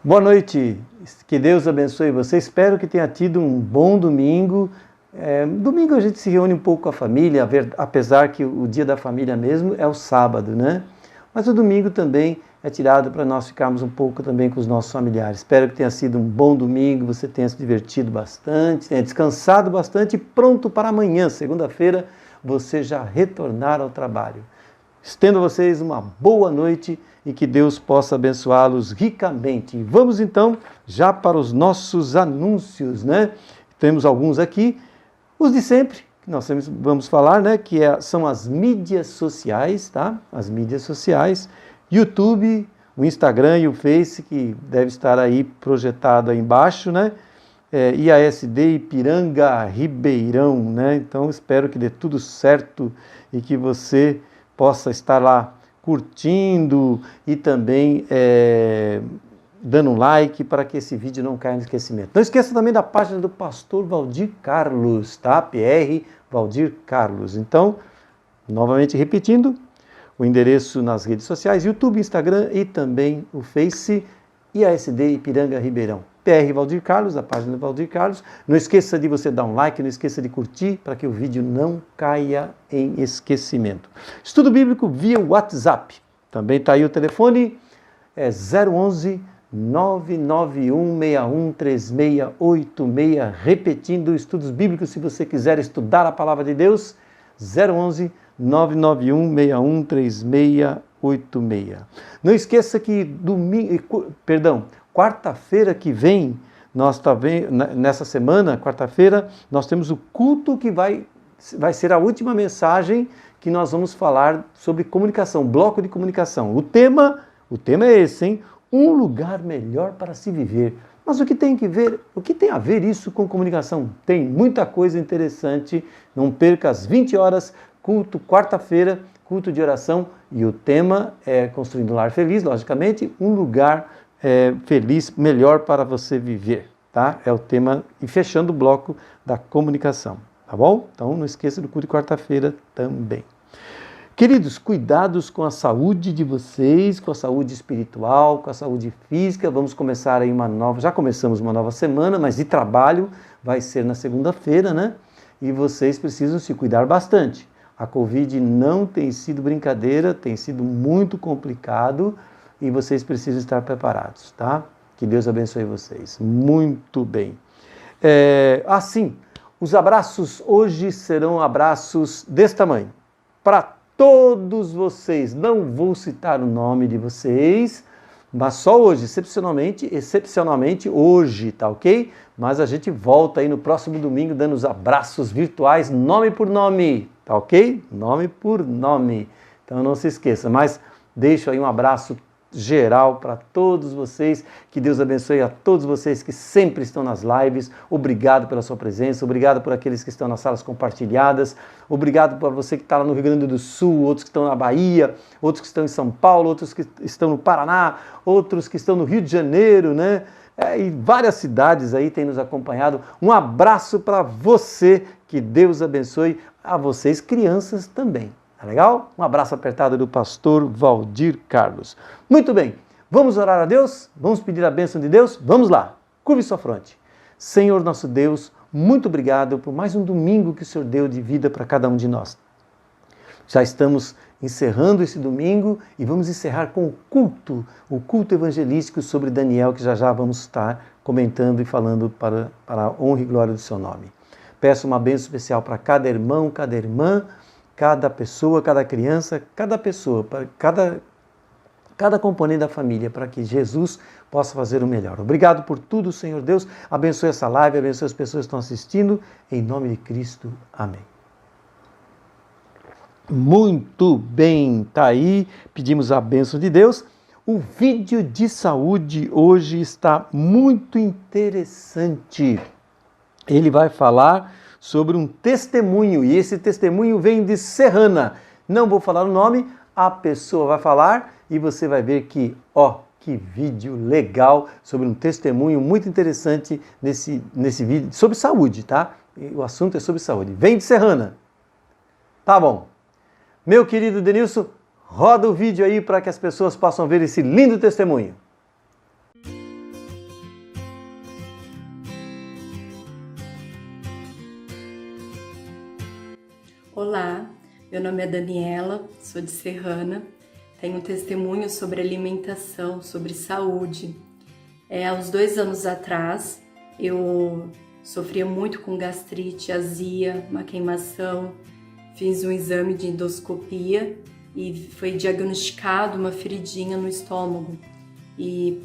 Boa noite, que Deus abençoe você. Espero que tenha tido um bom domingo. Domingo a gente se reúne um pouco com a família, apesar que o dia da família mesmo é o sábado, né? Mas o domingo também é tirado para nós ficarmos um pouco também com os nossos familiares. Espero que tenha sido um bom domingo, você tenha se divertido bastante, tenha descansado bastante e pronto para amanhã, segunda-feira, você já retornar ao trabalho. Estendo a vocês uma boa noite e que Deus possa abençoá-los ricamente. Vamos então já para os nossos anúncios, né? Temos alguns aqui, os de sempre, que nós vamos falar, né? Que são as mídias sociais, tá? As mídias sociais, YouTube, o Instagram e o Face, que deve estar aí projetado aí embaixo, né? IASD Ipiranga Ribeirão, né? Então espero que dê tudo certo e que você possa estar lá curtindo e também dando um like para que esse vídeo não caia no esquecimento. Não esqueça também da página do pastor Valdir Carlos, tá? PR Valdir Carlos. Então, novamente repetindo, o endereço nas redes sociais, YouTube, Instagram e também o Face, IASD Ipiranga Ribeirão. PR Valdir Carlos, a página do Valdir Carlos. Não esqueça de você dar um like, não esqueça de curtir para que o vídeo não caia em esquecimento. Estudo Bíblico via WhatsApp. Também está aí o telefone, 011 991613686. Repetindo, Estudos Bíblicos, se você quiser estudar a Palavra de Deus, 011 991613686. Não esqueça que quarta-feira que vem, nessa semana, quarta-feira, nós temos o culto que vai ser a última mensagem que nós vamos falar sobre comunicação, bloco de comunicação. O tema é esse, hein? Um lugar melhor para se viver. Mas o que tem a ver isso com comunicação? Tem muita coisa interessante. Não perca às 20 horas, culto, quarta-feira, culto de oração. E o tema é Construindo um Lar Feliz, logicamente, um lugar feliz, melhor para você viver, tá? É o tema, e fechando o bloco da comunicação, tá bom? Então não esqueça do culto de quarta-feira também. Queridos, cuidados com a saúde de vocês, com a saúde espiritual, com a saúde física. Vamos começar aí já começamos uma nova semana, mas de trabalho vai ser na segunda-feira, né? E vocês precisam se cuidar bastante. A Covid não tem sido brincadeira, tem sido muito complicado e vocês precisam estar preparados, tá? Que Deus abençoe vocês. Muito bem. Os abraços hoje serão abraços desse tamanho. Para todos vocês, não vou citar o nome de vocês, mas só hoje, excepcionalmente hoje, tá ok? Mas a gente volta aí no próximo domingo dando os abraços virtuais, nome por nome, tá ok? Nome por nome. Então não se esqueça, mas deixo aí um abraço geral para todos vocês, que Deus abençoe a todos vocês que sempre estão nas lives. Obrigado pela sua presença, obrigado por aqueles que estão nas salas compartilhadas, obrigado por você que está lá no Rio Grande do Sul, outros que estão na Bahia, outros que estão em São Paulo, outros que estão no Paraná, outros que estão no Rio de Janeiro, né? E várias cidades aí têm nos acompanhado. Um abraço para você, que Deus abençoe a vocês, crianças também. Tá legal? Um abraço apertado do pastor Valdir Carlos. Muito bem, vamos orar a Deus? Vamos pedir a bênção de Deus? Vamos lá, curve sua fronte. Senhor nosso Deus, muito obrigado por mais um domingo que o Senhor deu de vida para cada um de nós. Já estamos encerrando esse domingo e vamos encerrar com o culto evangelístico sobre Daniel, que já vamos estar comentando e falando para a honra e glória do seu nome. Peço uma bênção especial para cada irmão, cada irmã, cada pessoa, cada criança, cada pessoa, para cada componente da família, para que Jesus possa fazer o melhor. Obrigado por tudo, Senhor Deus. Abençoe essa live, abençoe as pessoas que estão assistindo. Em nome de Cristo. Amém. Muito bem, tá aí. Pedimos a bênção de Deus. O vídeo de saúde hoje está muito interessante. Ele vai falar sobre um testemunho, e esse testemunho vem de Serrana. Não vou falar o nome, a pessoa vai falar e você vai ver que vídeo legal sobre um testemunho muito interessante nesse vídeo sobre saúde, tá? O assunto é sobre saúde. Vem de Serrana. Tá bom. Meu querido Denilson, roda o vídeo aí para que as pessoas possam ver esse lindo testemunho. Olá, meu nome é Daniela, sou de Serrana, tenho um testemunho sobre alimentação, sobre saúde. Há uns 2 anos atrás, eu sofria muito com gastrite, azia, uma queimação, fiz um exame de endoscopia e foi diagnosticado uma feridinha no estômago, e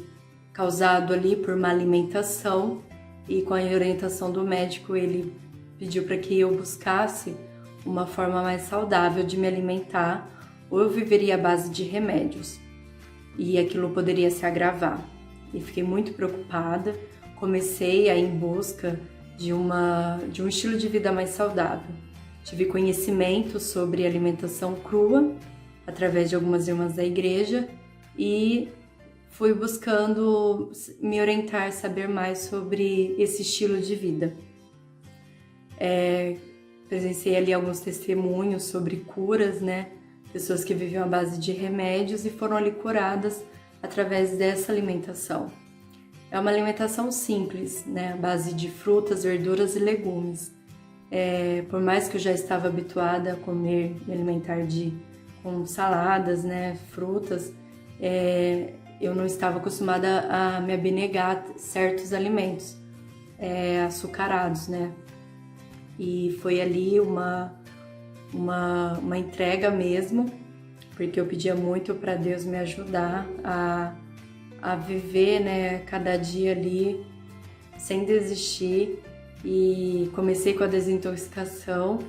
causado ali por má alimentação, e com a orientação do médico ele pediu para que eu buscasse uma forma mais saudável de me alimentar, ou eu viveria à base de remédios, e aquilo poderia se agravar. E fiquei muito preocupada, comecei a ir em busca de um estilo de vida mais saudável. Tive conhecimento sobre alimentação crua, através de algumas irmãs da igreja, e fui buscando me orientar, saber mais sobre esse estilo de vida. Presenciei ali alguns testemunhos sobre curas, né? Pessoas que viviam à base de remédios e foram ali curadas através dessa alimentação. É uma alimentação simples, né? À base de frutas, verduras e legumes. Por mais que eu já estava habituada a comer, me alimentar com saladas, né? Frutas, eu não estava acostumada a me abnegar certos alimentos açucarados, né? E foi ali uma entrega mesmo, porque eu pedia muito para Deus me ajudar a viver, né, cada dia ali sem desistir. E comecei com a desintoxicação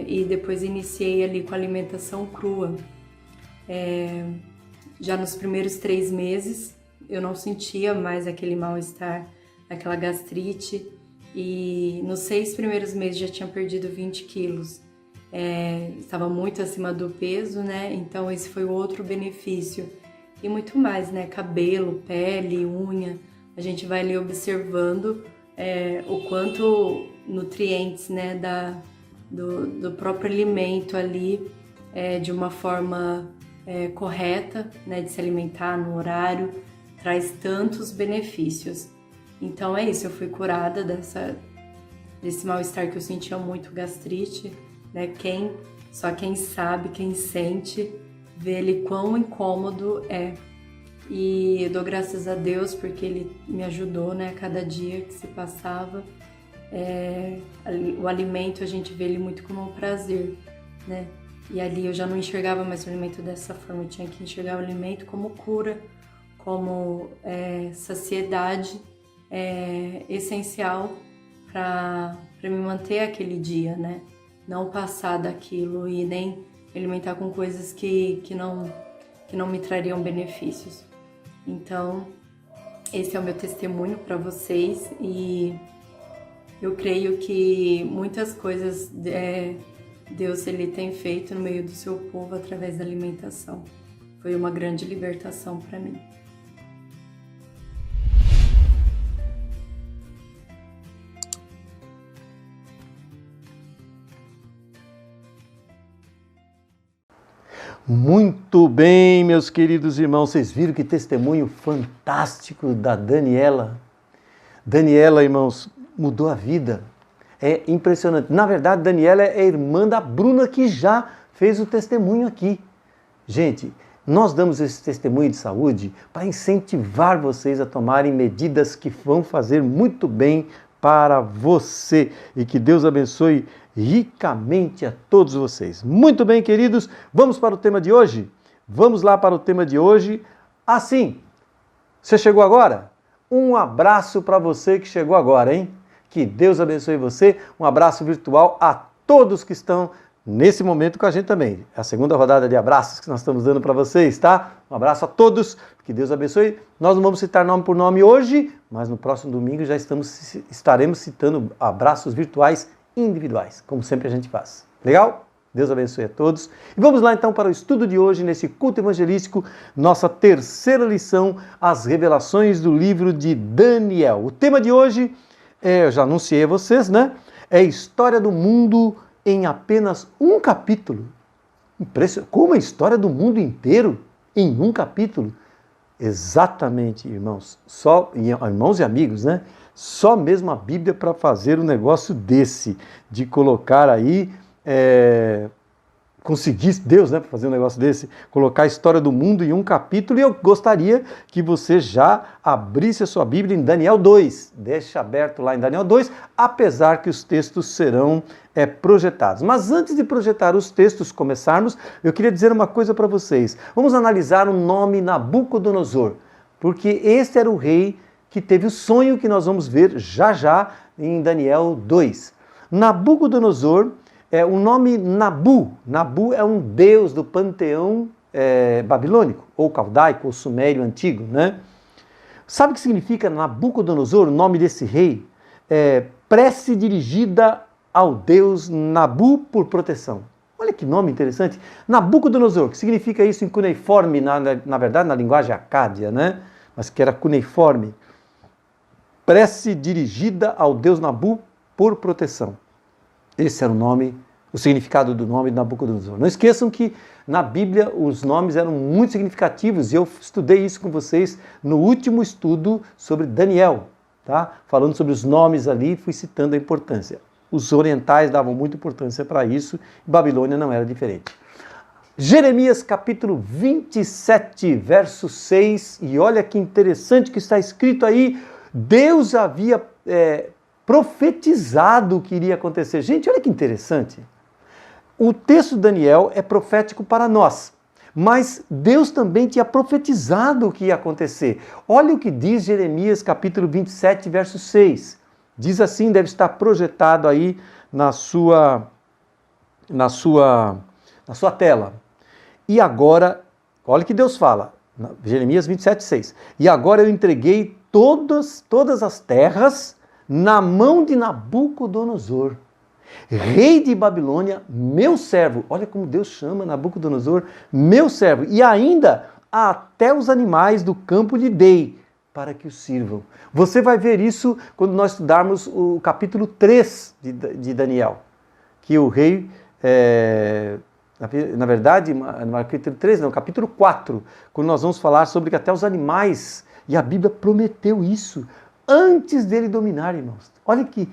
e depois iniciei ali com a alimentação crua. Já nos primeiros 3 meses eu não sentia mais aquele mal-estar, aquela gastrite, e nos 6 primeiros meses já tinha perdido 20 quilos. Estava muito acima do peso, né? Então esse foi o outro benefício. E muito mais, né? Cabelo, pele, unha. A gente vai ali observando o quanto nutrientes, né, do próprio alimento ali, de uma forma correta, né, de se alimentar no horário, traz tantos benefícios. Então é isso, eu fui curada desse mal-estar que eu sentia muito, gastrite, né? Só quem sabe, quem sente, vê ele quão incômodo é. E eu dou graças a Deus porque Ele me ajudou, né? Cada dia que se passava, o alimento a gente vê ele muito como um prazer, né? E ali eu já não enxergava mais o alimento dessa forma, eu tinha que enxergar o alimento como cura, como saciedade essencial para me manter aquele dia, né? Não passar daquilo e nem me alimentar com coisas que não me trariam benefícios. Então, esse é o meu testemunho para vocês, e eu creio que muitas coisas Deus ele tem feito no meio do seu povo através da alimentação. Foi uma grande libertação para mim. Muito bem, meus queridos irmãos, vocês viram que testemunho fantástico da Daniela? Daniela, irmãos, mudou a vida. É impressionante. Na verdade, Daniela é irmã da Bruna, que já fez o testemunho aqui. Gente, nós damos esse testemunho de saúde para incentivar vocês a tomarem medidas que vão fazer muito bem para você. E que Deus abençoe ricamente a todos vocês. Muito bem, queridos, vamos para o tema de hoje? Vamos lá para o tema de hoje. Assim, você chegou agora? Um abraço para você que chegou agora, hein? Que Deus abençoe você. Um abraço virtual a todos que estão nesse momento com a gente também. É a segunda rodada de abraços que nós estamos dando para vocês, tá? Um abraço a todos, que Deus abençoe. Nós não vamos citar nome por nome hoje, mas no próximo domingo já estaremos citando abraços virtuais individuais, como sempre a gente faz. Legal? Deus abençoe a todos. E vamos lá então para o estudo de hoje, nesse culto evangelístico, nossa terceira lição, as revelações do livro de Daniel. O tema de hoje, eu já anunciei a vocês, né? É a história do mundo em apenas um capítulo. Impressionante. Como a história do mundo inteiro em um capítulo? Exatamente, irmãos. Irmãos e amigos, né? Só mesmo a Bíblia para fazer um negócio desse, de colocar aí conseguisse, Deus, né, para fazer um negócio desse, colocar a história do mundo em um capítulo, e eu gostaria que você já abrisse a sua Bíblia em Daniel 2. Deixa aberto lá em Daniel 2, apesar que os textos serão projetados. Mas antes de projetar os textos, começarmos, eu queria dizer uma coisa para vocês. Vamos analisar o nome Nabucodonosor, porque este era o rei que teve o sonho que nós vamos ver já já em Daniel 2. Nabucodonosor, o nome Nabu é um deus do panteão babilônico, ou caldaico, ou sumério antigo, né? Sabe o que significa Nabucodonosor, o nome desse rei? Prece dirigida ao deus Nabu por proteção. Olha que nome interessante. Nabucodonosor, que significa isso em cuneiforme, na verdade na linguagem acádia, né? Mas que era cuneiforme. Prece dirigida ao deus Nabu por proteção. Esse era o significado do nome de Nabucodonosor. Não esqueçam que na Bíblia os nomes eram muito significativos e eu estudei isso com vocês no último estudo sobre Daniel, tá? Falando sobre os nomes ali, fui citando a importância. Os orientais davam muita importância para isso, e Babilônia não era diferente. Jeremias capítulo 27, verso 6, e olha que interessante que está escrito aí, Deus havia profetizado o que iria acontecer. Gente, olha que interessante. O texto de Daniel é profético para nós, mas Deus também tinha profetizado o que ia acontecer. Olha o que diz Jeremias capítulo 27, verso 6. Diz assim, deve estar projetado aí na sua tela. E agora, olha o que Deus fala, Jeremias 27, 6. E agora eu entreguei todas as terras na mão de Nabucodonosor, rei de Babilônia, meu servo. Olha como Deus chama Nabucodonosor, meu servo. E ainda até os animais do campo lhe dei, para que o sirvam. Você vai ver isso quando nós estudarmos o capítulo 3 de Daniel, que o rei, na verdade, no capítulo 3 não, capítulo 4, quando nós vamos falar sobre que até os animais, e a Bíblia prometeu isso, antes dele dominar, irmãos. Olha que,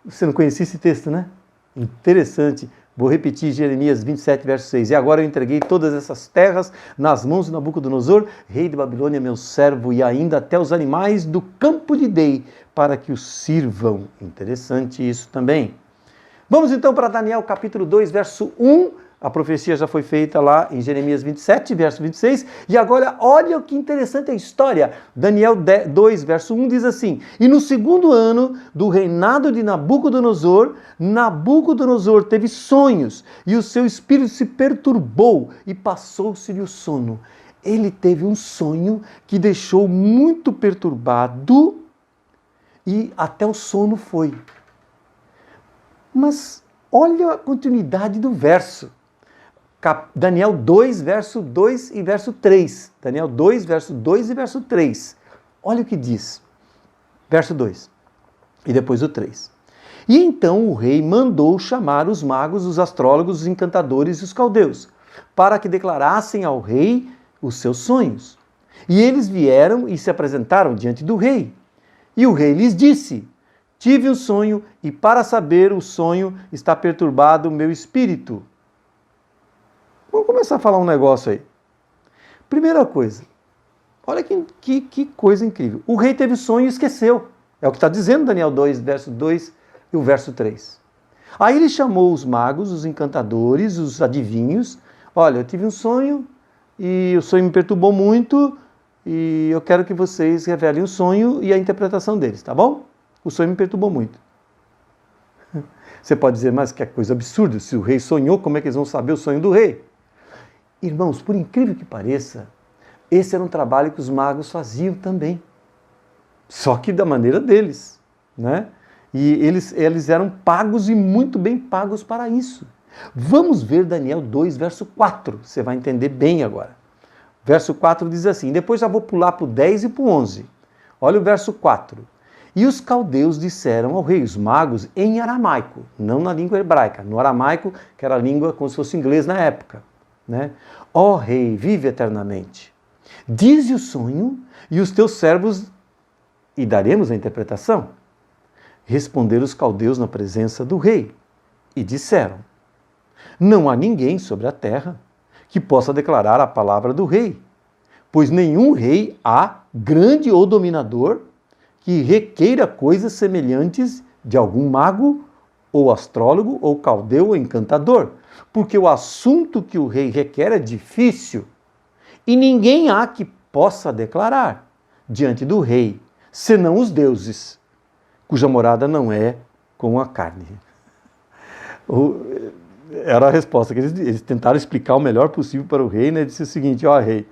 você não conhecia esse texto, né? Interessante. Vou repetir Jeremias 27, verso 6. E agora eu entreguei todas essas terras nas mãos de Nabucodonosor, rei de Babilônia, meu servo, e ainda até os animais do campo lhe dei, para que os sirvam. Interessante isso também. Vamos então para Daniel capítulo 2, verso 1. A profecia já foi feita lá em Jeremias 27, verso 26. E agora, olha o que interessante a história. Daniel 2, verso 1 diz assim: E no segundo ano do reinado de Nabucodonosor, Nabucodonosor teve sonhos, e o seu espírito se perturbou, e passou-se-lhe o sono. Ele teve um sonho que deixou muito perturbado, e até o sono foi. Mas olha a continuidade do verso. Daniel 2, verso 2 e verso 3. Daniel 2, verso 2 e verso 3. Olha o que diz. Verso 2. E depois o 3. E então o rei mandou chamar os magos, os astrólogos, os encantadores e os caldeus, para que declarassem ao rei os seus sonhos. E eles vieram e se apresentaram diante do rei. E o rei lhes disse: Tive um sonho, e para saber o sonho está perturbado o meu espírito. Vamos começar a falar um negócio aí. Primeira coisa, olha que coisa incrível. O rei teve sonho e esqueceu. É o que está dizendo Daniel 2, verso 2 e o verso 3. Aí ele chamou os magos, os encantadores, os adivinhos. Olha, eu tive um sonho e o sonho me perturbou muito e eu quero que vocês revelem o sonho e a interpretação deles, tá bom? O sonho me perturbou muito. Você pode dizer, mas que coisa absurda, se o rei sonhou, como é que eles vão saber o sonho do rei? Irmãos, por incrível que pareça, esse era um trabalho que os magos faziam também. Só que da maneira deles, né? E eles eram pagos e muito bem pagos para isso. Vamos ver Daniel 2, verso 4. Você vai entender bem agora. Verso 4 diz assim, depois já vou pular para o 10 e para o 11. Olha o verso 4. E os caldeus disseram ao rei, os magos, em aramaico, não na língua hebraica, no aramaico, que era a língua como se fosse inglês na época. Né? Ó rei, vive eternamente. Dize o sonho e os teus servos, e daremos a interpretação. Responderam os caldeus na presença do rei e disseram. Não há ninguém sobre a terra que possa declarar a palavra do rei, pois nenhum rei há, grande ou dominador, que requeira coisas semelhantes de algum mago, ou astrólogo, ou caldeu, ou encantador, porque o assunto que o rei requer é difícil, e ninguém há que possa declarar diante do rei, senão os deuses, cuja morada não é com a carne. Era a resposta que eles tentaram explicar o melhor possível para o rei, né? Disse o seguinte: ó, rei,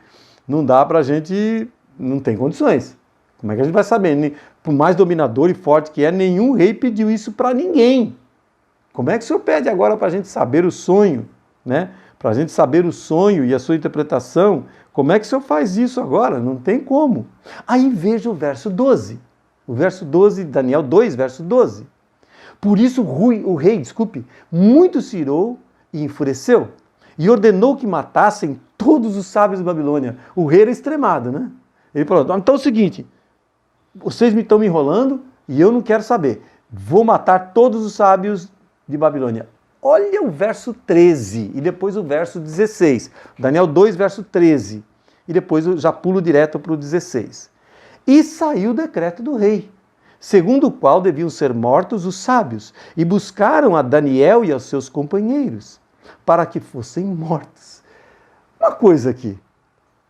não dá pra gente, não tem condições. Como é que a gente vai saber? Por mais dominador e forte que é, nenhum rei pediu isso para ninguém. Como é que o senhor pede agora para a gente saber o sonho, né? Para a gente saber o sonho e a sua interpretação, como é que o senhor faz isso agora? Não tem como. Aí veja o verso 12. O verso 12, Daniel 2, verso 12. Por isso o rei, muito se irou e enfureceu, e ordenou que matassem todos os sábios da Babilônia. O rei era extremado, né? Ele falou: então é o seguinte, vocês estão me enrolando e eu não quero saber. Vou matar todos os sábios de Babilônia. Olha o verso 13 e depois o verso 16. Daniel 2, verso 13. E depois eu já pulo direto para o 16. E saiu o decreto do rei, segundo o qual deviam ser mortos os sábios, e buscaram a Daniel e aos seus companheiros, para que fossem mortos. Uma coisa aqui,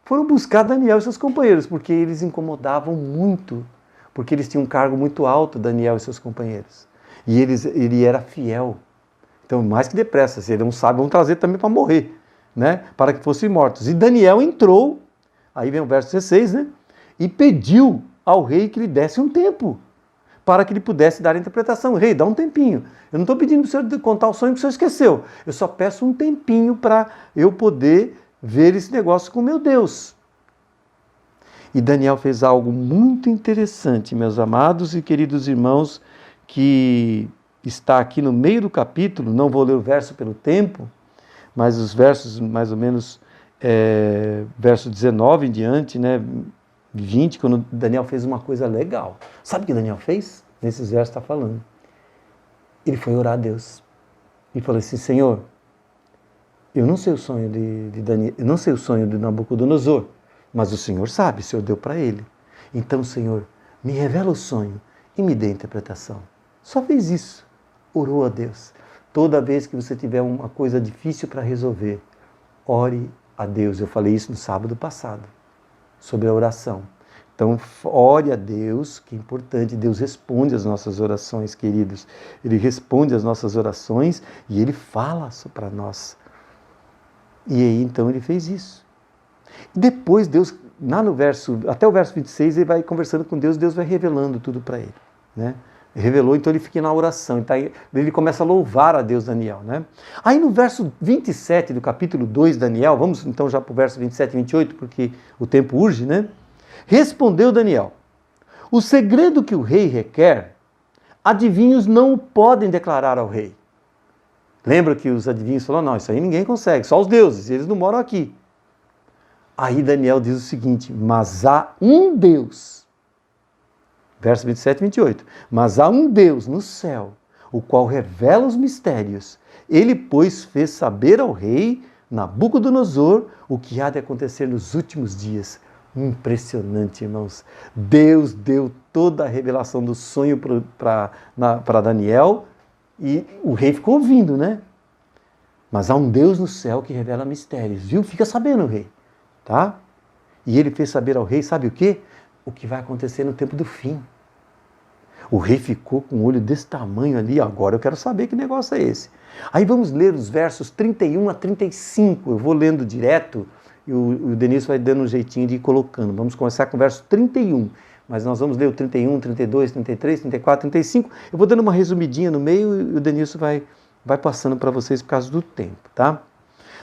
foram buscar Daniel e seus companheiros, porque eles incomodavam muito, porque eles tinham um cargo muito alto, Daniel e seus companheiros. E ele era fiel. Então, mais que depressa, se ele não sabe, vão trazer também para morrer, né? Para que fossem mortos. E Daniel entrou, aí vem o verso 16, né? E pediu ao rei que lhe desse um tempo, para que ele pudesse dar a interpretação. Rei, dá um tempinho. Eu não estou pedindo para o senhor contar o sonho que o senhor esqueceu. Eu só peço um tempinho para eu poder ver esse negócio com meu Deus. E Daniel fez algo muito interessante, meus amados e queridos irmãos, que está aqui no meio do capítulo. Não vou ler o verso pelo tempo, mas os versos mais ou menos, verso 19 em diante, né? 20, quando Daniel fez uma coisa legal. Sabe o que Daniel fez? Nesses versos está falando. Ele foi orar a Deus. E falou assim: Senhor, eu não sei o sonho de Daniel, eu não sei o sonho de Nabucodonosor, mas o Senhor sabe, o Senhor deu para ele. Então, Senhor, me revela o sonho e me dê a interpretação. Só fez isso. Orou a Deus. Toda vez que você tiver uma coisa difícil para resolver, ore a Deus. Eu falei isso no sábado passado, sobre a oração. Então, ore a Deus, que é importante. Deus responde às nossas orações, queridos. Ele responde às nossas orações e Ele fala para nós. E aí, então, Ele fez isso. Depois, Deus, até o verso 26, Ele vai conversando com Deus, Deus vai revelando tudo para Ele, né? Revelou, então ele fica na oração. Então ele começa a louvar a Deus, Daniel, né? Aí no verso 27 do capítulo 2, Daniel, vamos então já para o verso 27 e 28, porque o tempo urge, né? Respondeu Daniel: o segredo que o rei requer, adivinhos não o podem declarar ao rei. Lembra que os adivinhos falaram: não, isso aí ninguém consegue, só os deuses, eles não moram aqui. Aí Daniel diz o seguinte: mas há um Deus. Verso 27 e 28. Mas há um Deus no céu, o qual revela os mistérios. Ele, pois, fez saber ao rei Nabucodonosor o que há de acontecer nos últimos dias. Impressionante, irmãos. Deus deu toda a revelação do sonho para Daniel e o rei ficou ouvindo, né? Mas há um Deus no céu que revela mistérios, viu? Fica sabendo, rei, tá? E ele fez saber ao rei, sabe o quê? O que vai acontecer no tempo do fim. O rei ficou com o olho desse tamanho ali. Agora eu quero saber que negócio é esse. Aí vamos ler os versos 31 a 35. Eu vou lendo direto e o Denis vai dando um jeitinho de ir colocando. Vamos começar com o verso 31. Mas nós vamos ler o 31, 32, 33, 34, 35. Eu vou dando uma resumidinha no meio e o Denis vai passando para vocês por causa do tempo, tá?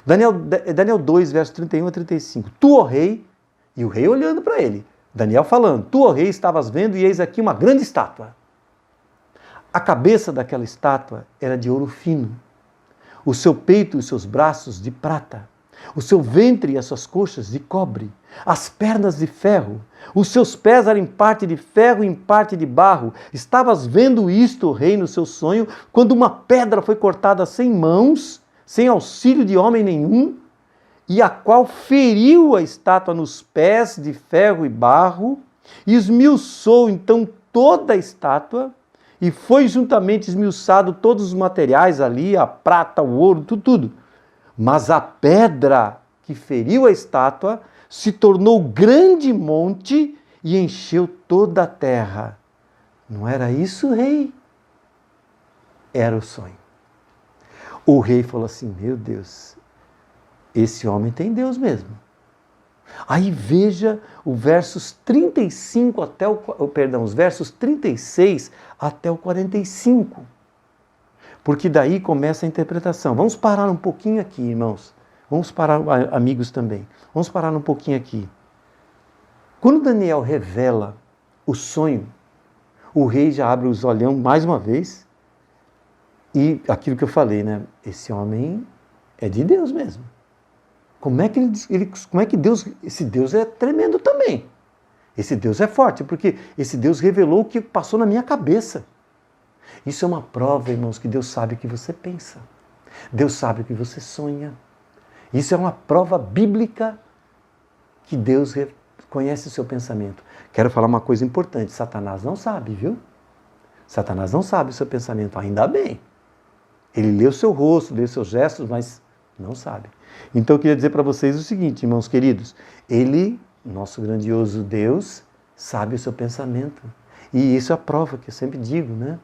Daniel 2, verso 31 a 35. Tu, ó rei, e o rei olhando para ele. Daniel falando: tu, ó rei, estavas vendo e eis aqui uma grande estátua. A cabeça daquela estátua era de ouro fino, o seu peito e os seus braços de prata, o seu ventre e as suas coxas de cobre, as pernas de ferro, os seus pés eram em parte de ferro e em parte de barro. Estavas vendo isto, ó rei, no seu sonho, quando uma pedra foi cortada sem mãos sem auxílio de homem nenhum, e a qual feriu a estátua nos pés de ferro e barro, e esmiuçou então toda a estátua, e foi juntamente esmiuçado todos os materiais ali, a prata, o ouro, tudo. Mas a pedra que feriu a estátua se tornou grande monte e encheu toda a terra. Não era isso, rei? Era o sonho. O rei falou assim, meu Deus, esse homem tem Deus mesmo. Aí veja os versos 35 até os versos 36 até o 45. Porque daí começa a interpretação. Vamos parar um pouquinho aqui, irmãos. Vamos parar, amigos também. Vamos parar um pouquinho aqui. Quando Daniel revela o sonho, o rei já abre os olhão mais uma vez. E aquilo que eu falei, né? Esse homem é de Deus mesmo. Como é que Deus... Esse Deus é tremendo também. Esse Deus é forte, porque esse Deus revelou o que passou na minha cabeça. Isso é uma prova, irmãos, que Deus sabe o que você pensa. Deus sabe o que você sonha. Isso é uma prova bíblica que Deus conhece o seu pensamento. Quero falar uma coisa importante. Satanás não sabe, viu? Satanás não sabe o seu pensamento, ainda bem. Ele lê o seu rosto, lê os seus gestos, mas não sabe. Então eu queria dizer para vocês o seguinte, irmãos queridos. Ele, nosso grandioso Deus, sabe o seu pensamento. E isso é a prova que eu sempre digo, né?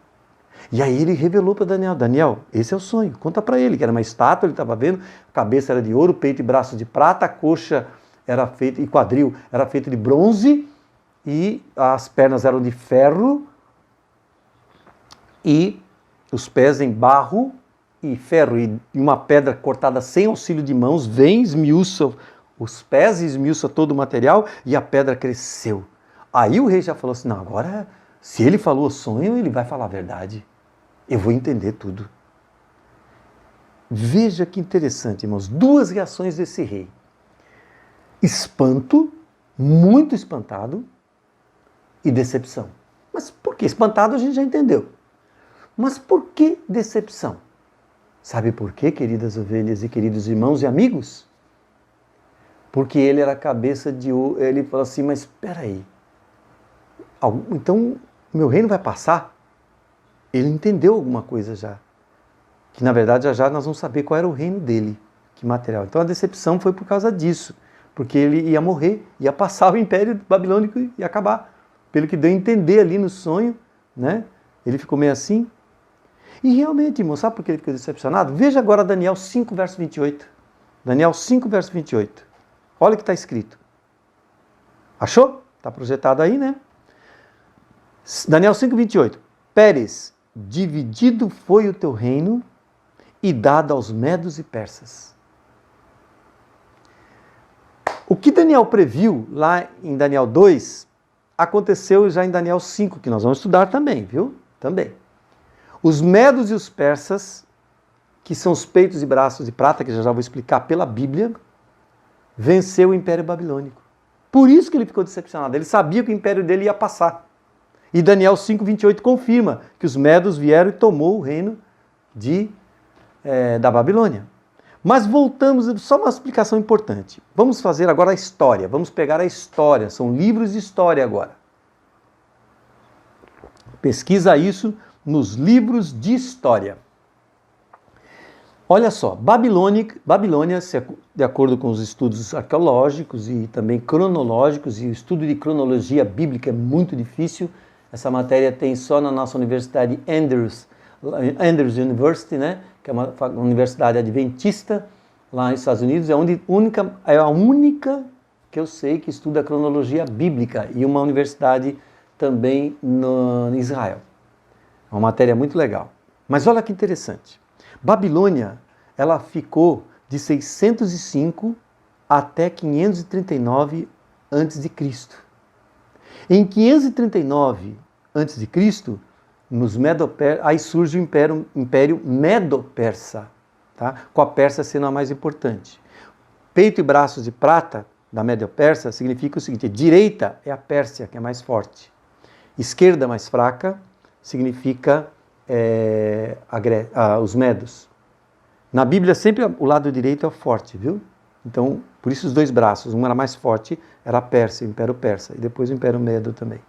E aí ele revelou para Daniel, Daniel, esse é o sonho, conta para ele, que era uma estátua, ele estava vendo, a cabeça era de ouro, peito e braço de prata, a coxa era feita, e quadril era feito de bronze, e as pernas eram de ferro, e os pés em barro e ferro, e uma pedra cortada sem auxílio de mãos, vem, esmiuça os pés, esmiuça todo o material, e a pedra cresceu. Aí o rei já falou assim, não, agora, se ele falou o sonho, ele vai falar a verdade. Eu vou entender tudo. Veja que interessante, irmãos. Duas reações desse rei. Espanto, muito espantado, e decepção. Mas por que? Espantado a gente já entendeu. Mas por que decepção? Sabe por quê, queridas ovelhas e queridos irmãos e amigos? Porque ele era a cabeça de ouro. Ele falou assim, mas espera aí. Então, meu reino vai passar? Ele entendeu alguma coisa já. Que, na verdade, já nós vamos saber qual era o reino dele. Que material. Então, a decepção foi por causa disso. Porque ele ia morrer, ia passar o Império Babilônico e ia acabar. Pelo que deu a entender ali no sonho, né? Ele ficou meio assim. E realmente, irmão, sabe por que ele ficou decepcionado? Veja agora Daniel 5, verso 28. Daniel 5, verso 28. Olha o que está escrito. Achou? Está projetado aí, né? Daniel 5, 28. Pérez, dividido foi o teu reino e dado aos medos e persas. O que Daniel previu lá em Daniel 2, aconteceu já em Daniel 5, que nós vamos estudar também, viu? Também. Os medos e os persas, que são os peitos e braços de prata, que já vou explicar pela Bíblia, venceu o Império Babilônico. Por isso que ele ficou decepcionado. Ele sabia que o império dele ia passar. E Daniel 5, 28 confirma que os medos vieram e tomou o reino da Babilônia. Mas voltamos, só uma explicação importante. Vamos fazer agora a história. Vamos pegar a história. São livros de história agora. Pesquisa isso nos livros de história. Olha só, Babilônia, de acordo com os estudos arqueológicos e também cronológicos, e o estudo de cronologia bíblica é muito difícil. Essa matéria tem só na nossa universidade Andrews University, né? Que é uma universidade adventista lá nos Estados Unidos. É a única que eu sei que estuda a cronologia bíblica, e uma universidade também em Israel. É uma matéria muito legal. Mas olha que interessante. Babilônia, ela ficou de 605 até 539 a.C. Em 539 a.C., aí surge o Império Medo-Persa, tá? Com a Pérsia sendo a mais importante. Peito e braços de prata da Medo-Persa significa o seguinte: direita é a Pérsia, que é mais forte. Esquerda mais fraca significa os Medos. Na Bíblia sempre o lado direito é o forte, viu? Então, por isso os dois braços, um era mais forte, era a Pérsia, o Império Persa, e depois o Império Medo também.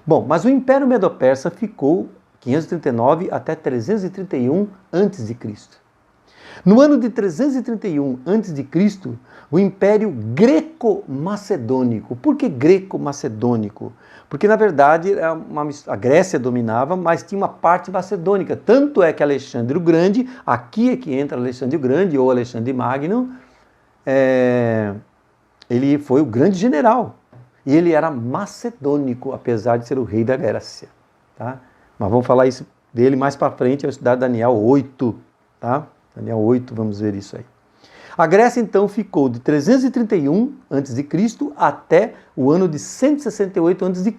Bom, mas o Império Medo-Persa ficou 539 até 331 a.C. No ano de 331 a.C., o Império Greco-Macedônico. Por que Greco-Macedônico? Porque, na verdade, a Grécia dominava, mas tinha uma parte macedônica. Tanto é que Alexandre o Grande, aqui é que entra Alexandre o Grande, ou Alexandre Magno, ele foi o grande general. E ele era macedônico, apesar de ser o rei da Grécia. Tá? Mas vamos falar isso dele mais para frente, ao estudar Daniel 8. Tá? Daniel 8, vamos ver isso aí. A Grécia, então, ficou de 331 a.C. até o ano de 168 a.C.,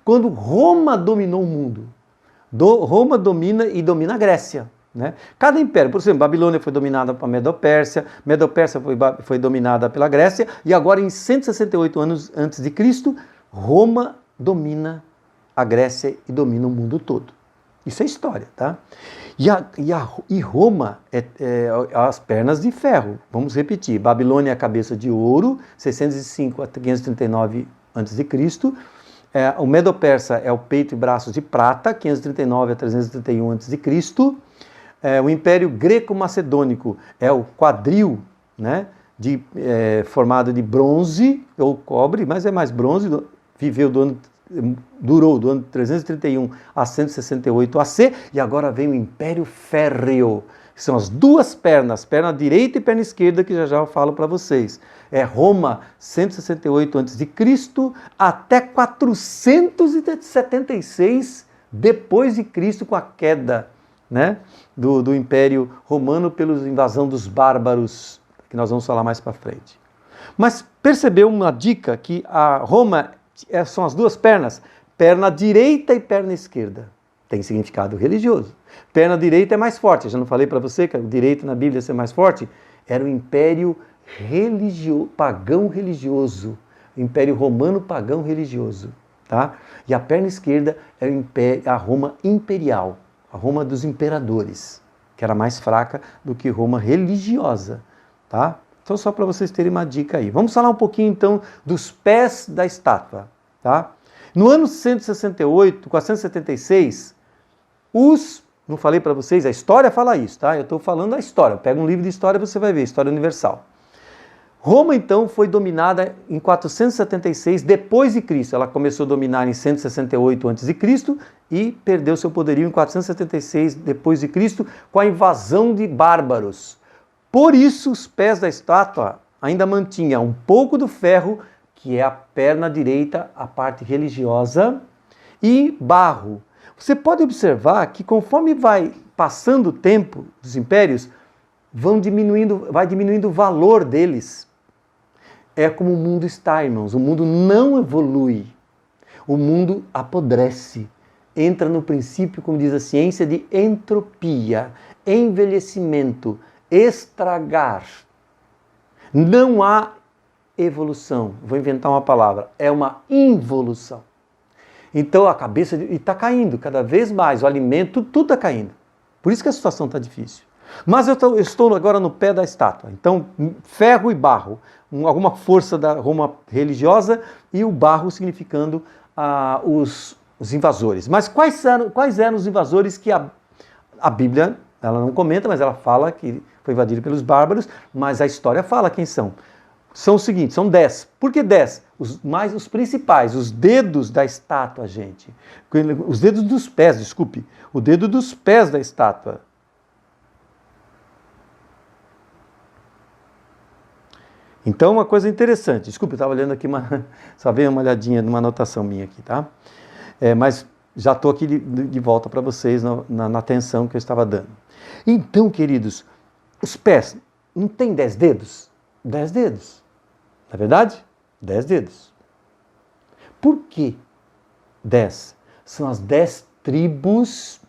quando Roma dominou o mundo. Roma domina a Grécia. Né? Cada império, por exemplo, Babilônia foi dominada pela Medo-Pérsia, Medo-Pérsia foi dominada pela Grécia, e agora em 168 anos antes de Cristo, Roma domina a Grécia e domina o mundo todo. Isso é história, tá? E Roma é as pernas de ferro. Vamos repetir. Babilônia é a cabeça de ouro, 605 a 539 a.C. O Medo-Persa é o peito e braços de prata, 539 a 331 a.C. O Império Greco-Macedônico é o quadril, né, formado de bronze ou cobre, mas é mais bronze, durou do ano 331 a 168 AC, e agora vem o Império Férreo, que são as duas pernas, perna direita e perna esquerda, que já eu falo para vocês. É Roma, 168 a.C. até 476 depois de Cristo, com a queda, né, do Império Romano pela invasão dos bárbaros, que nós vamos falar mais para frente. Mas percebeu uma dica que a Roma são as duas pernas, perna direita e perna esquerda. Tem significado religioso. Perna direita é mais forte. Eu já não falei para você que o direito na Bíblia ser mais forte? Era o Império pagão religioso. O Império Romano pagão religioso. Tá? E a perna esquerda é a Roma imperial. A Roma dos imperadores, que era mais fraca do que Roma religiosa, tá? Então, só para vocês terem uma dica aí. Vamos falar um pouquinho, então, dos pés da estátua, tá? No ano 168, 476, não falei para vocês, a história fala isso, tá? Eu estou falando a história. Pega um livro de história e você vai ver, História Universal. Roma, então, foi dominada em 476 depois de Cristo. Ela começou a dominar em 168 a.C. e perdeu seu poderio em 476 depois de Cristo com a invasão de bárbaros. Por isso, os pés da estátua ainda mantinham um pouco do ferro, que é a perna direita, a parte religiosa, e barro. Você pode observar que conforme vai passando o tempo dos impérios, vai diminuindo o valor deles. É como o mundo está, irmãos. O mundo não evolui. O mundo apodrece. Entra no princípio, como diz a ciência, de entropia, envelhecimento, estragar. Não há evolução. Vou inventar uma palavra. É uma involução. Então a cabeça está caindo cada vez mais. O alimento, tudo está caindo. Por isso que a situação está difícil. Mas eu estou agora no pé da estátua. Então, ferro e barro. Alguma força da Roma religiosa e o barro significando os invasores. Mas quais eram os invasores que a Bíblia, ela não comenta, mas ela fala que foi invadido pelos bárbaros, mas a história fala quem são. São os seguintes, são 10. Por que 10? Os principais, os dedos da estátua, gente. Os dedos dos pés, desculpe. O dedo dos pés da estátua. Então, uma coisa interessante, desculpe, eu estava olhando aqui, só veio uma olhadinha numa anotação minha aqui, tá? Mas já estou aqui de volta para vocês na atenção que eu estava dando. Então, queridos, os pés não tem 10 dedos? 10 dedos, não é verdade? 10 dedos. Por que 10? São as 10 tribos,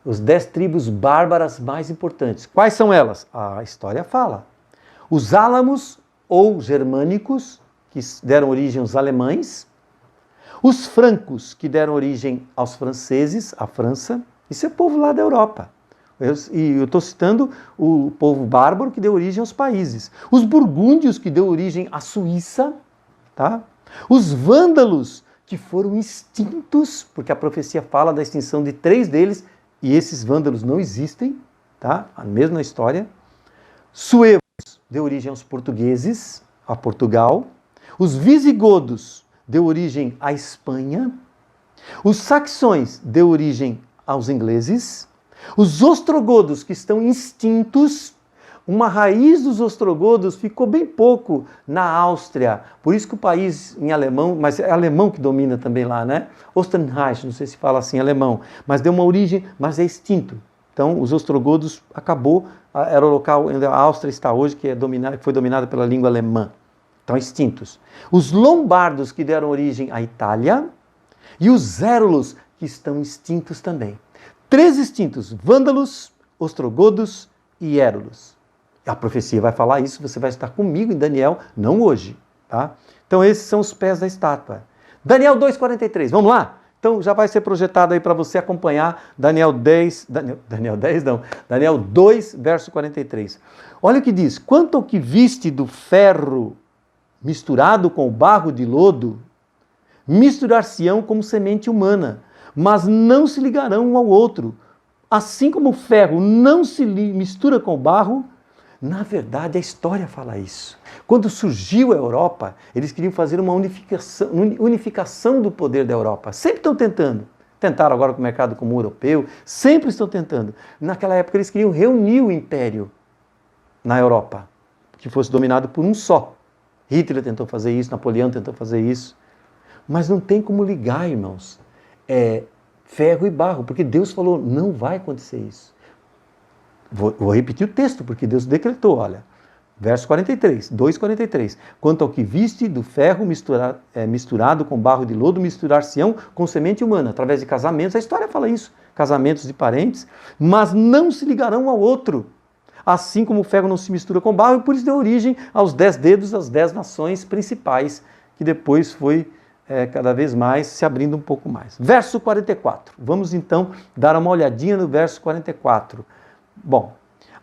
os 10 tribos bárbaras mais importantes. Quais são elas? A história fala. Os álamos ou germânicos, que deram origem aos alemães. Os francos, que deram origem aos franceses, a França. Isso é povo lá da Europa. E eu estou citando o povo bárbaro que deu origem aos países. Os burgúndios que deu origem à Suíça, tá? Os vândalos que foram extintos, porque a profecia fala da extinção de 3 deles, e esses vândalos não existem, tá? A mesma história. Suevos deu origem aos portugueses, a Portugal. Os visigodos deu origem à Espanha. Os saxões deu origem aos ingleses. Os ostrogodos, que estão extintos, uma raiz dos ostrogodos ficou bem pouco na Áustria. Por isso que o país em alemão, mas é alemão que domina também lá, né? Österreich, não sei se fala assim alemão, mas deu uma origem, mas é extinto. Então, os ostrogodos acabou, era o local onde a Áustria está hoje, que foi dominada pela língua alemã. Estão extintos. Os lombardos, que deram origem à Itália, e os érulos, que estão extintos também. 3 extintos: vândalos, ostrogodos e érulos. A profecia vai falar isso, você vai estar comigo em Daniel, não hoje, tá? Então esses são os pés da estátua. Daniel 2,43, vamos lá? Então já vai ser projetado aí para você acompanhar Daniel 2, verso 43. Olha o que diz: quanto ao que viste do ferro misturado com o barro de lodo, misturar-se-ão como semente humana, mas não se ligarão um ao outro. Assim como o ferro não se mistura com o barro, na verdade a história fala isso. Quando surgiu a Europa, eles queriam fazer uma unificação do poder da Europa. Sempre estão tentando. Tentaram agora com o mercado comum europeu, sempre estão tentando. Naquela época eles queriam reunir o império na Europa, que fosse dominado por um só. Hitler tentou fazer isso, Napoleão tentou fazer isso. Mas não tem como ligar, irmãos, ferro e barro, porque Deus falou, não vai acontecer isso. Vou repetir o texto, porque Deus decretou, olha, verso 43, 2,43. Quanto ao que viste do ferro misturado com barro de lodo, misturar-se-ão com semente humana, através de casamentos, a história fala isso, casamentos de parentes, mas não se ligarão ao outro, assim como o ferro não se mistura com barro, e por isso deu origem aos 10 dedos, às 10 nações principais, que depois foi cada vez mais se abrindo um pouco mais. Verso 44. Vamos então dar uma olhadinha no verso 44. Bom,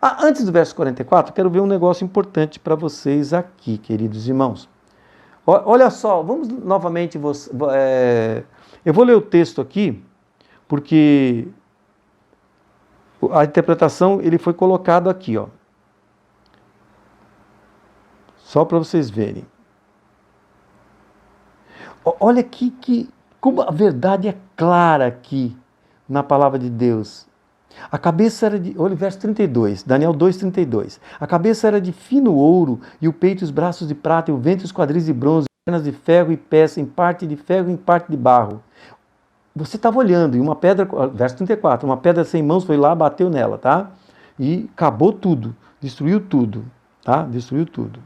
antes do verso 44, quero ver um negócio importante para vocês aqui, queridos irmãos. Olha só, vamos novamente... eu vou ler o texto aqui, porque a interpretação ele foi colocado aqui, ó. Só para vocês verem. Olha aqui como a verdade é clara aqui na palavra de Deus. A cabeça era de... Olha o verso 32, Daniel 2,32. A cabeça era de fino ouro, e o peito e os braços de prata, e o ventre e os quadris de bronze, pernas de ferro e pés, em parte de ferro e em parte de barro. Você estava olhando, e uma pedra... Verso 34, uma pedra sem mãos foi lá, bateu nela, tá? E acabou tudo, destruiu tudo, tá? Destruiu tudo.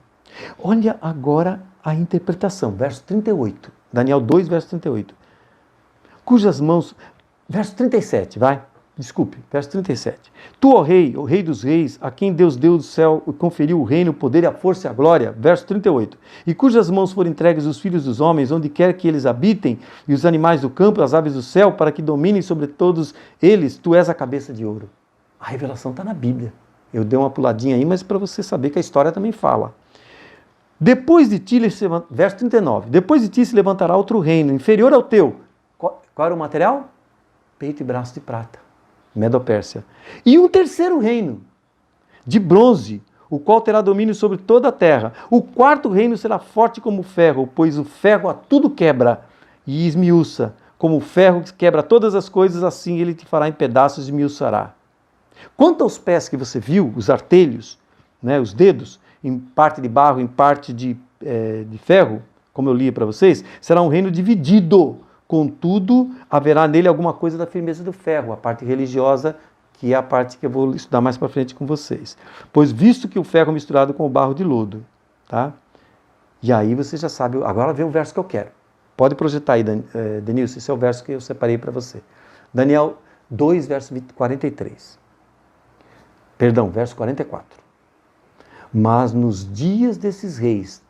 Olha agora a interpretação, verso 38. Daniel 2, verso 38. Cujas mãos... Verso 37, vai. Desculpe, verso 37. Tu, ó rei, o rei dos reis, a quem Deus deu do céu e conferiu o reino, o poder, a força e a glória. Verso 38. E cujas mãos foram entregues os filhos dos homens, onde quer que eles habitem, e os animais do campo, as aves do céu, para que dominem sobre todos eles, tu és a cabeça de ouro. A revelação está na Bíblia. Eu dei uma puladinha aí, mas para você saber que a história também fala. Depois de ti, verso 39, depois de ti se levantará outro reino, inferior ao teu. Qual era o material? Peito e braço de prata, Medo-Pérsia. E um terceiro reino, de bronze, o qual terá domínio sobre toda a terra. O quarto reino será forte como o ferro, pois o ferro a tudo quebra e esmiuça. Como o ferro que quebra todas as coisas, assim ele te fará em pedaços e esmiuçará. Quanto aos pés que você viu, os artelhos, né, os dedos, em parte de barro, em parte de ferro, como eu li para vocês, será um reino dividido. Contudo, haverá nele alguma coisa da firmeza do ferro, a parte religiosa, que é a parte que eu vou estudar mais para frente com vocês. Pois visto que o ferro é misturado com o barro de lodo, tá? E aí você já sabe, agora vem o verso que eu quero. Pode projetar aí, Denilson, esse é o verso que eu separei para você. Daniel 2, verso 43. Perdão, verso 44. Mas nos dias desses reis,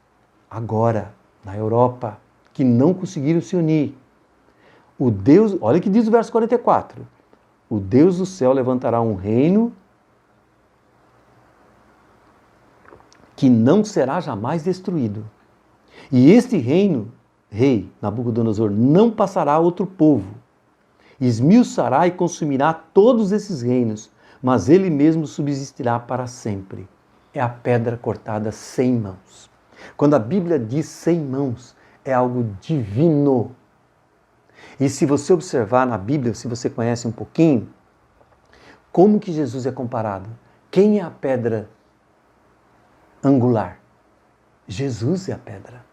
agora, na Europa, que não conseguiram se unir, o Deus, olha o que diz o verso 44, o Deus do céu levantará um reino que não será jamais destruído. E este reino, rei Nabucodonosor, não passará a outro povo. Esmiuçará e consumirá todos esses reinos, mas ele mesmo subsistirá para sempre. É a pedra cortada sem mãos. Quando a Bíblia diz sem mãos, é algo divino. E se você observar na Bíblia, se você conhece um pouquinho, como que Jesus é comparado? Quem é a pedra angular? Jesus é a pedra.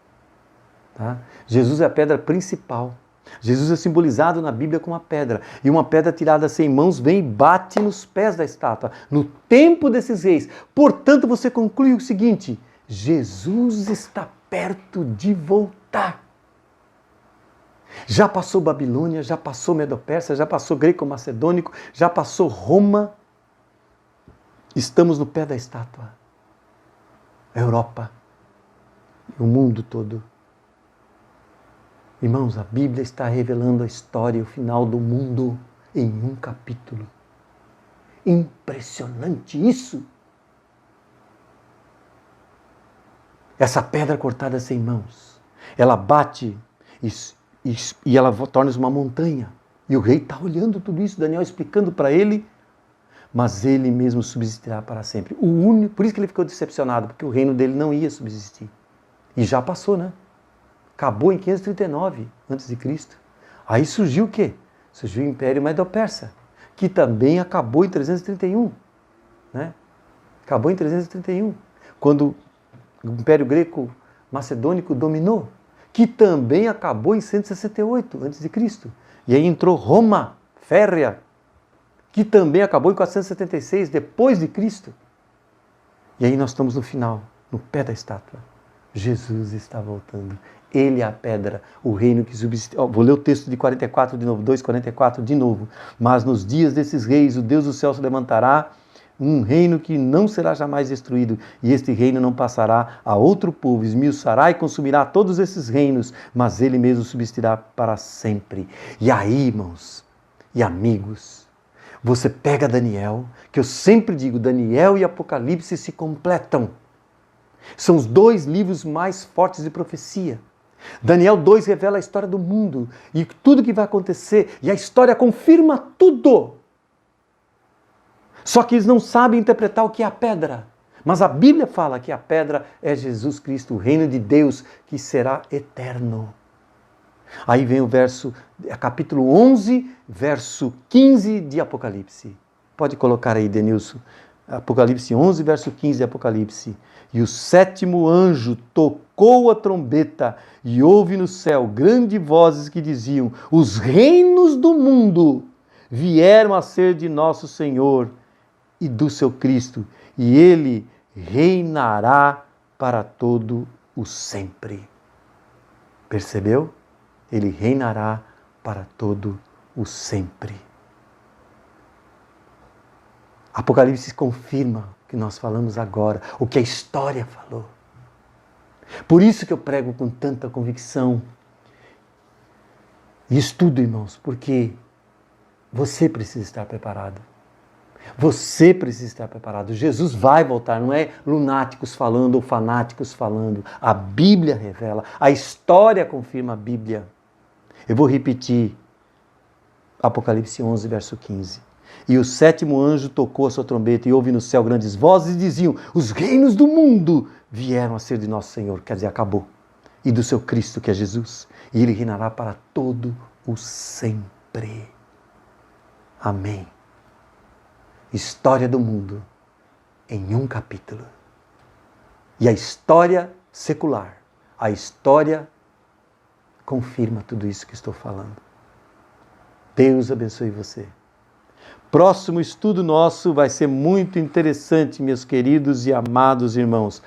Tá? Jesus é a pedra principal. Jesus é simbolizado na Bíblia como uma pedra. E uma pedra tirada sem mãos vem e bate nos pés da estátua, no tempo desses reis. Portanto, você conclui o seguinte: Jesus está perto de voltar. Já passou Babilônia, já passou Medo-Persa, já passou Greco-Macedônico, já passou Roma. Estamos no pé da estátua. A Europa, o mundo todo. Irmãos, a Bíblia está revelando a história e o final do mundo em um capítulo. Impressionante isso! Essa pedra cortada sem mãos, ela bate e ela torna-se uma montanha. E o rei está olhando tudo isso, Daniel explicando para ele, mas ele mesmo subsistirá para sempre. Por isso que ele ficou decepcionado, porque o reino dele não ia subsistir. E já passou, né? Acabou em 539 a.C. Aí surgiu o quê? Surgiu o Império Medo-Persa, que também acabou em 331. Né? Acabou em 331, quando o Império Greco-Macedônico dominou, que também acabou em 168 a.C. E aí entrou Roma Férrea, que também acabou em 476 depois de Cristo. E aí nós estamos no final, no pé da estátua. Jesus está voltando. Ele é a pedra, o reino que subsiste. Vou ler o texto de 44 de novo, 2:44 de novo. Mas nos dias desses reis, o Deus do céu se levantará, um reino que não será jamais destruído, e este reino não passará a outro povo, esmiuçará e consumirá todos esses reinos, mas ele mesmo subsistirá para sempre. E aí, irmãos e amigos, você pega Daniel, que eu sempre digo, Daniel e Apocalipse se completam. São os dois livros mais fortes de profecia. Daniel 2 revela a história do mundo e tudo que vai acontecer, e a história confirma tudo. Só que eles não sabem interpretar o que é a pedra. Mas a Bíblia fala que a pedra é Jesus Cristo, o reino de Deus que será eterno. Aí vem o capítulo 11, verso 15 de Apocalipse. Pode colocar aí, Denilson. Apocalipse 11, verso 15 de Apocalipse. E o sétimo anjo tocou a trombeta e houve no céu grandes vozes que diziam: os reinos do mundo vieram a ser de nosso Senhor e do seu Cristo, e ele reinará para todo o sempre. Percebeu? Ele reinará para todo o sempre. Apocalipse confirma o que nós falamos agora, o que a história falou. Por isso que eu prego com tanta convicção e estudo, irmãos, porque você precisa estar preparado. Você precisa estar preparado. Jesus vai voltar, não é lunáticos falando ou fanáticos falando. A Bíblia revela, a história confirma a Bíblia. Eu vou repetir Apocalipse 11, verso 15. E o sétimo anjo tocou a sua trombeta e houve no céu grandes vozes e diziam: os reinos do mundo vieram a ser de nosso Senhor, quer dizer, acabou, e do seu Cristo, que é Jesus, e ele reinará para todo o sempre. Amém. História do mundo em um capítulo. E a história secular, a história confirma tudo isso que estou falando. Deus abençoe você. Próximo estudo nosso vai ser muito interessante, meus queridos e amados irmãos.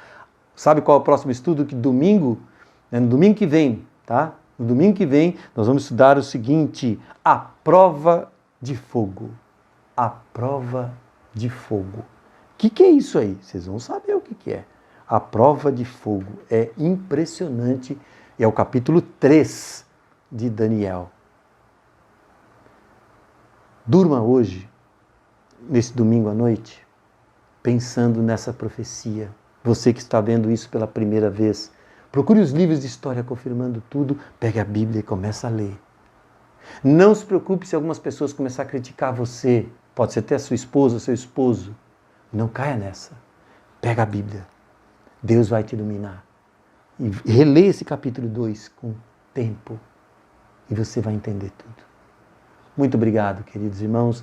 Sabe qual é o próximo estudo? Que domingo, no domingo que vem, tá? No domingo que vem, nós vamos estudar o seguinte: a prova de fogo. A prova de fogo. O que é isso aí? Vocês vão saber o que é. A prova de fogo é impressionante. É o capítulo 3 de Daniel. Durma hoje, nesse domingo à noite, pensando nessa profecia. Você que está vendo isso pela primeira vez, procure os livros de história confirmando tudo, pegue a Bíblia e comece a ler. Não se preocupe se algumas pessoas começarem a criticar você, pode ser até a sua esposa, seu esposo. Não caia nessa. Pega a Bíblia. Deus vai te iluminar. E releia esse capítulo 2 com tempo e você vai entender tudo. Muito obrigado, queridos irmãos.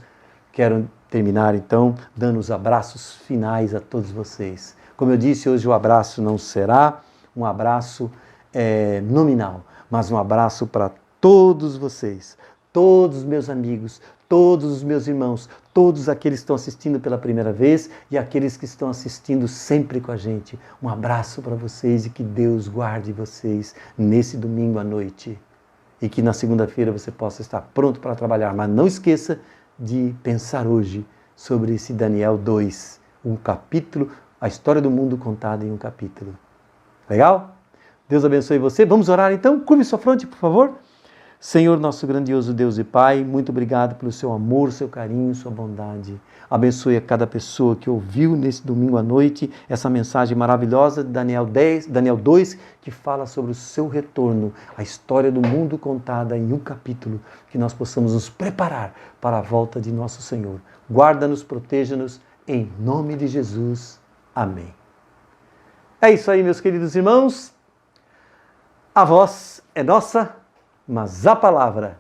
Quero terminar então dando os abraços finais a todos vocês. Como eu disse, hoje o abraço não será um abraço nominal, mas um abraço para todos vocês, todos os meus amigos, todos os meus irmãos, todos aqueles que estão assistindo pela primeira vez e aqueles que estão assistindo sempre com a gente. Um abraço para vocês e que Deus guarde vocês nesse domingo à noite. E que na segunda-feira você possa estar pronto para trabalhar. Mas não esqueça de pensar hoje sobre esse Daniel 2, um capítulo, a história do mundo contada em um capítulo. Legal? Deus abençoe você. Vamos orar então? Curve sua fronte, por favor. Senhor, nosso grandioso Deus e Pai, muito obrigado pelo seu amor, seu carinho, sua bondade. Abençoe a cada pessoa que ouviu nesse domingo à noite essa mensagem maravilhosa de Daniel 2, que fala sobre o seu retorno, a história do mundo contada em um capítulo, que nós possamos nos preparar para a volta de nosso Senhor. Guarda-nos, proteja-nos, em nome de Jesus. Amém. É isso aí, meus queridos irmãos. A voz é nossa, mas a palavra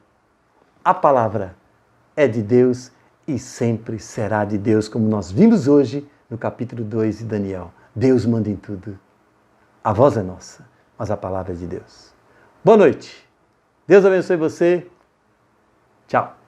é de Deus e sempre será de Deus, como nós vimos hoje no capítulo 2 de Daniel. Deus manda em tudo. A voz é nossa, mas a palavra é de Deus. Boa noite. Deus abençoe você. Tchau.